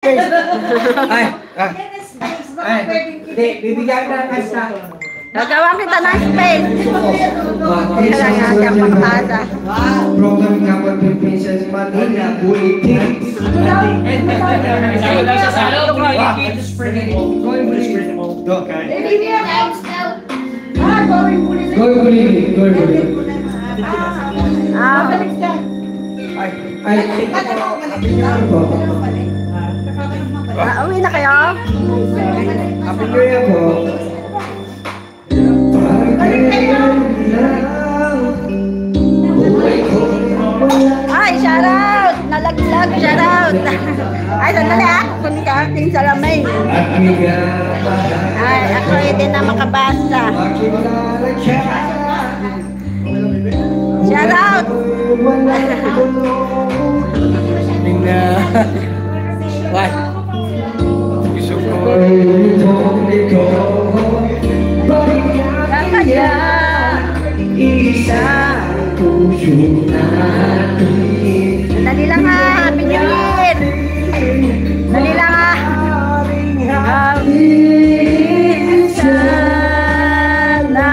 Ay, bibigyan ka ng isa. Gagawa kita ng space. Kailangan natin ang pangkasa. Program kapag Princess Madonna, ulitin. Uwi na kayo? Happy New Year po. Ay, shoutout! Nalaglag, shoutout! Ay, sandali ah! Kunin ka ating salamin. Ay, ako hindi na makabasa. Shoutout! Why? Kaya isang puso natin. dali lang ha! Happy New Year! Dali lang ha! Sana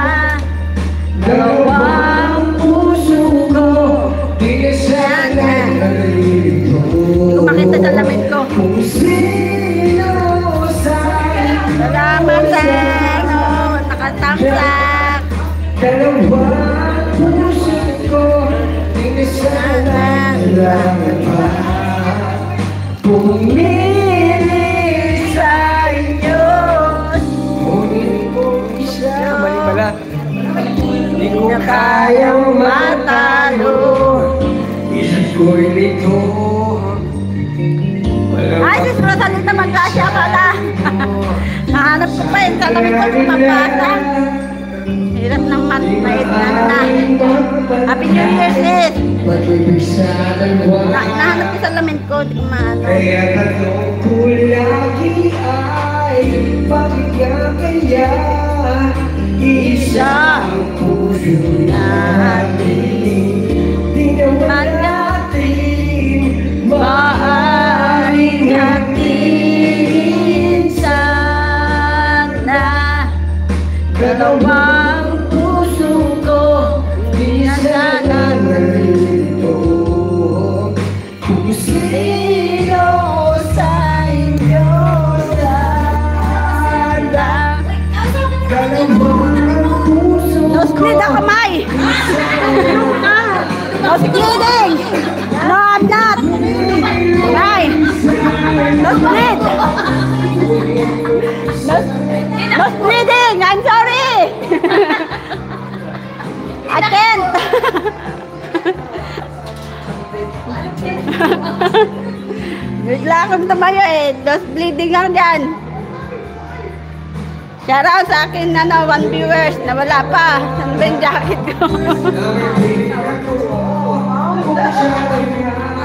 Dalawang puso ko, di sana nalito. makita sa lamit ko. Kung sino sa'yo Salamat sa ano, nakatamsak. dalawang puso ko, di sana nalito. Pumili sa inyo, ngunit kung isa mali pala. Di ko kayang matalo. Isip ko'y lito. Ay, sis Rosalita, magkasya pala. Nahanap ko pa yun. Sa lamit ko kung mabasa. Hirap ng maitnan na. Happy New Year, sis. Pag-ibig sa dalawa. Nahanap ko sa lamit ko. Di ko maano. Kaya tanong ko lagi ay bakit kaya isang puso natin di naman natin maaaring Hatiin sana dalawang puso ko di sana nalito. Kung sino sa inyo sana dalawang puso No split ang kamay! No splitting! No, I'm not! Ay! No split! No splitting! I'm sorry! I can't! Bigla akong tumayo eh. No bleeding lang dyan. Shoutout sa akin na 1 viewers na wala pa. Ano ba yung jacket ko?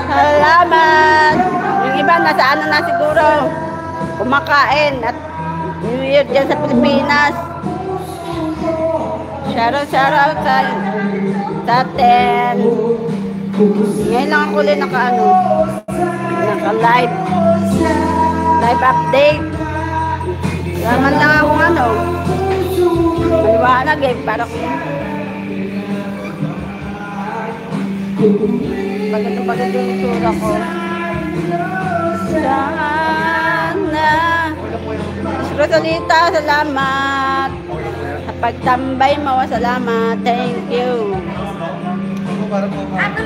Salamat! Yung iba nasa ano na siguro kumakain at New Year dyan sa Pilipinas. Shoutout sa atin. Ngayon lang ako ulit naka-live. Live update. Laman lang akong maliwanag eh, para kung bagay yung itsura ko. Sana Rosalita, salamat sa pagtambay mo, salamat, thank you.